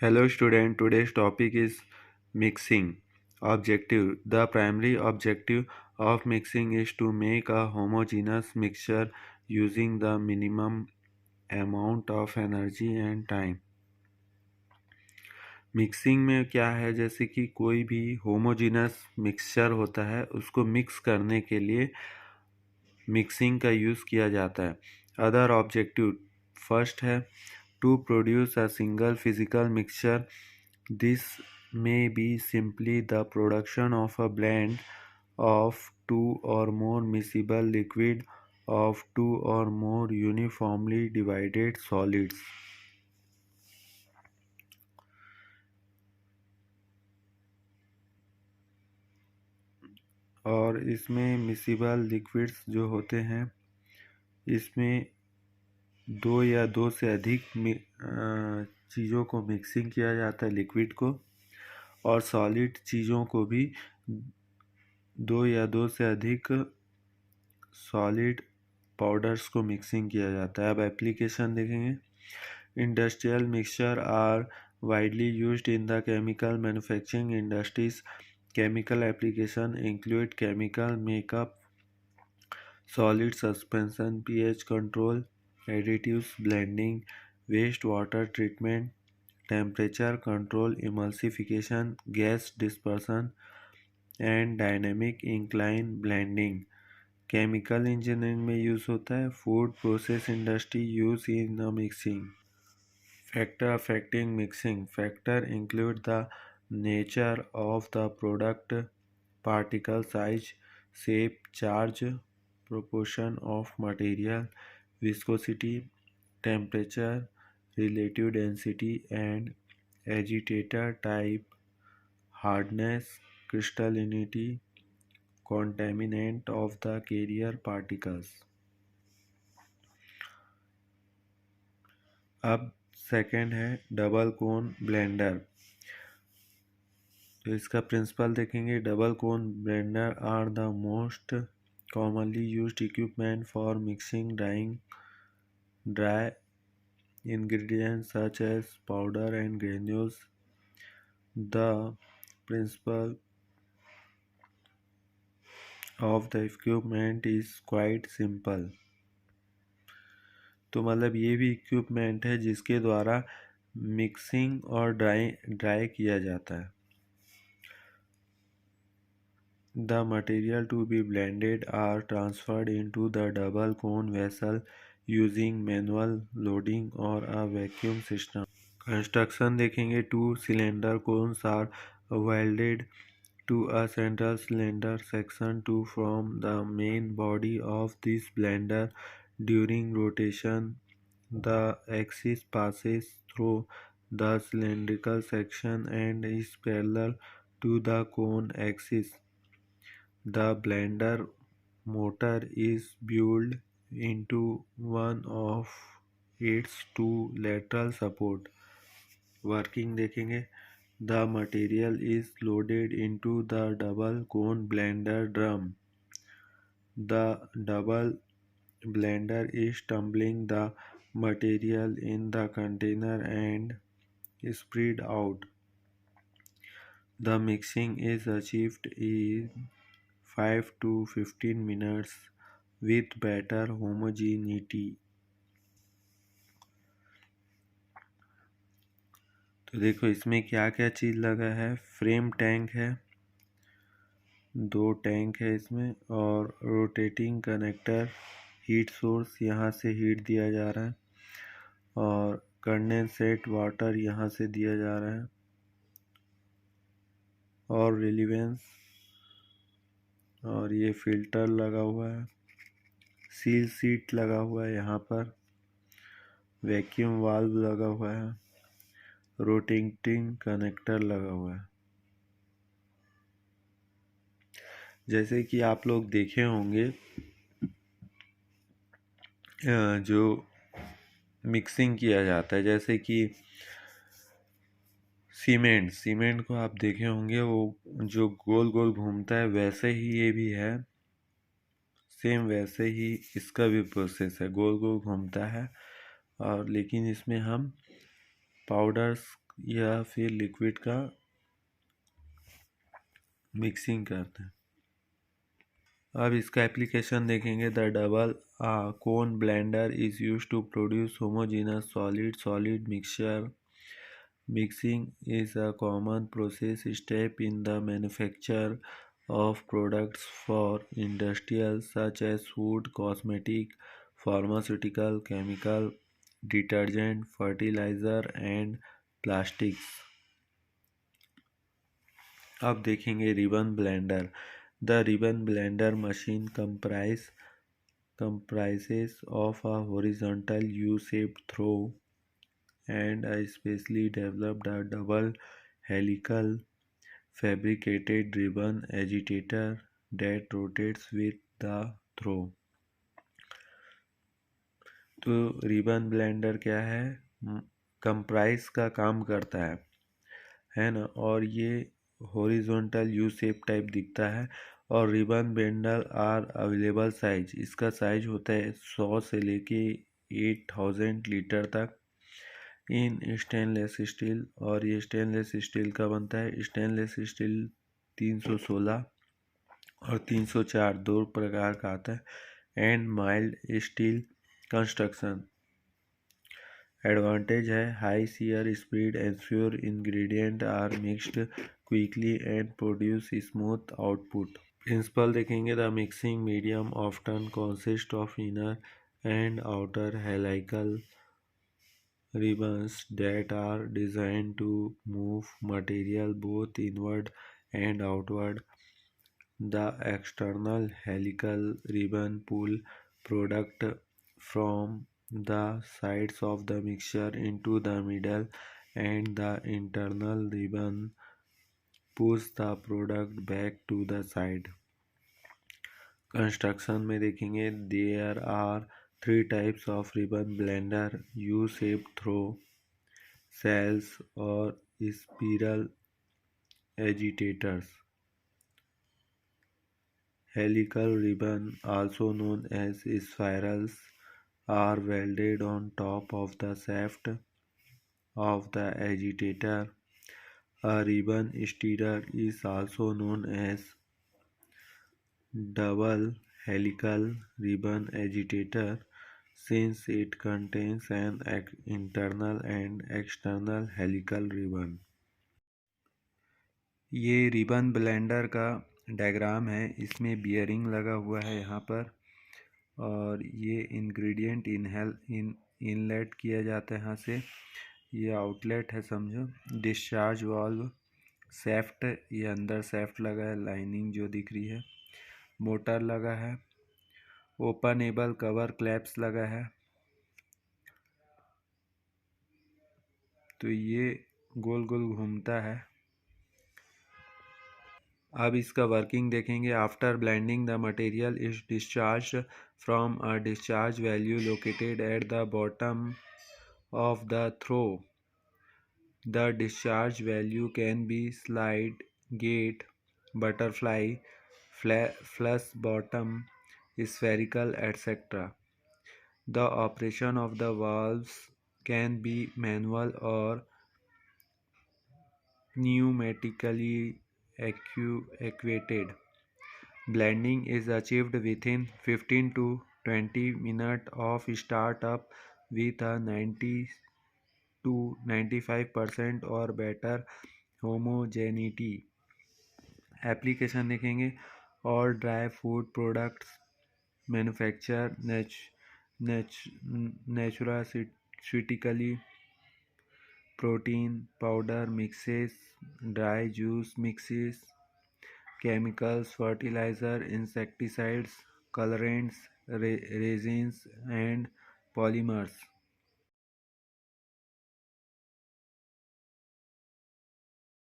Hello student, today's topic is mixing. Objective. The primary objective of mixing is to make a homogeneous mixture using the minimum amount of energy and time. Mixing में क्या है, जैसे कि कोई भी homogeneous mixture होता है उसको मिक्स करने के लिए मिक्सिंग का यूज़ किया जाता है. Other objective. फर्स्ट है to produce a single physical mixture. This may be simply the production of a blend of two or more miscible liquid of two or more uniformly divided solids. और इसमें miscible liquids जो होते हैं इसमें दो या दो से अधिक चीज़ों को मिक्सिंग किया जाता है, लिक्विड को, और सॉलिड चीज़ों को भी दो या दो से अधिक सॉलिड पाउडर्स को मिक्सिंग किया जाता है. अब एप्लीकेशन देखेंगे. Industrial mixture are widely used in the chemical manufacturing industries. Chemical application include chemical makeup, solid suspension, pH control, additives, blending, waste water treatment, temperature control, emulsification, gas dispersion and dynamic incline blending. Chemical engineering में use होता है. Food process industry use in the mixing. Factor affecting mixing. Factor include the nature of the product, particle size, shape, charge, proportion of material, viscosity, temperature, relative density and agitator type, hardness, crystallinity, contaminant of the carrier particles. अब second है double cone blender. तो इसका principle देखेंगे. Double cone blender are the most commonly used equipment for mixing dry ingredients such as powder and granules. The principle of the equipment is quite simple. तो मतलब ये भी equipment है जिसके द्वारा मिक्सिंग और ड्राई किया जाता है. The material to be blended are transferred into the double cone vessel using manual loading or a vacuum system. Construction देखेंगे. Two cylinder cones are welded to a central cylinder section to form the main body of this blender. During rotation, the axis passes through the cylindrical section and is parallel to the cone axis. The blender motor is built into one of its two lateral support. Working देखेंगे. The material is loaded into the double cone blender drum. The double blender is tumbling the material in the container and spread out. The mixing is achieved in 5 to 15 minutes with better homogeneity. तो देखो इसमें क्या क्या चीज़ लगा है. Frame tank है, दो tank है इसमें, और रोटेटिंग कनेक्टर, हीट सोर्स, यहाँ से हीट दिया जा रहा है, और कंडेंसेट वाटर यहाँ से दिया जा रहा है, और रिलीवेंस, और ये फिल्टर लगा हुआ है, सील सीट लगा हुआ है यहाँ पर, वैक्यूम वाल्व लगा हुआ है, रोटेटिंग कनेक्टर लगा हुआ है. जैसे कि आप लोग देखे होंगे जो मिक्सिंग किया जाता है, जैसे कि सीमेंट को आप देखे होंगे, वो जो गोल गोल घूमता है, वैसे ही ये भी है. सेम वैसे ही इसका भी प्रोसेस है, गोल गोल घूमता है, और लेकिन इसमें हम पाउडर्स या फिर लिक्विड का मिक्सिंग करते हैं। अब इसका एप्लीकेशन देखेंगे। The double cone blender is use to produce homogenous solid mixture. Mixing is a common process step in the manufacture of products for industrial such as food, cosmetic, pharmaceutical, chemical, detergent, fertilizer and plastics. अब देखेंगे ribbon blender. The ribbon blender machine comprises of a horizontal U-shaped throw and a specially developed a double helical fabricated ribbon agitator that rotates with the throw। तो ribbon blender क्या है? Comprise का काम करता है ना, और ये हॉरिजॉन्टल यू शेप टाइप दिखता है। और ribbon blender are available size, इसका साइज होता है 100 से लेके 8000 लीटर तक इन स्टेनलेस स्टील। और ये स्टेनलेस स्टील का बनता है। स्टेनलेस स्टील 316 और 304 दो प्रकार का आता है। And mild steel construction. Advantage है high shear speed, ensure ingredient are mixed quickly and produce smooth output. Principle देखेंगे। The mixing medium often consist of inner and outer helical ribbons that are designed to move material both inward and outward. The external helical ribbon pull product from the sides of the mixture into the middle, and the internal ribbon push the product back to the side. Construction में देखेंगे। There are 3 types of ribbon blender: U shape trough, shells और spiral agitators. Helical ribbon, also known as spirals, are welded on top of the shaft of the agitator. A ribbon stirrer is also known as double helical ribbon agitator since it contains an internal and external helical ribbon। ये ribbon blender का diagram है। इसमें bearing लगा हुआ है यहाँ पर, और ये इंग्रेडिएंट इनलेट किया जाता है यहाँ से। ये आउटलेट है समझो। डिस्चार्ज वाल्व, शेफ्ट, ये अंदर शेफ्ट लगा है, लाइनिंग जो दिख रही है। मोटर लगा है, ओपनेबल कवर क्लैप्स लगा है। तो ये गोल गोल घूमता है। अब इसका वर्किंग देखेंगे। After blending the material is discharge from a discharge value located at the bottom of the throw. The discharge value can be slide gate, butterfly, flush bottom, spherical, etc. The operation of the valves can be manual or pneumatically actuated. Blending is achieved within 15 to 20 minutes of startup with a 90 to 95% or better homogeneity. Application देखेंगे। और dry food products manufacture naturalistically, protein powder mixes, dry juice mixes, chemicals, fertilizer, insecticides, colorants, resins and polymers.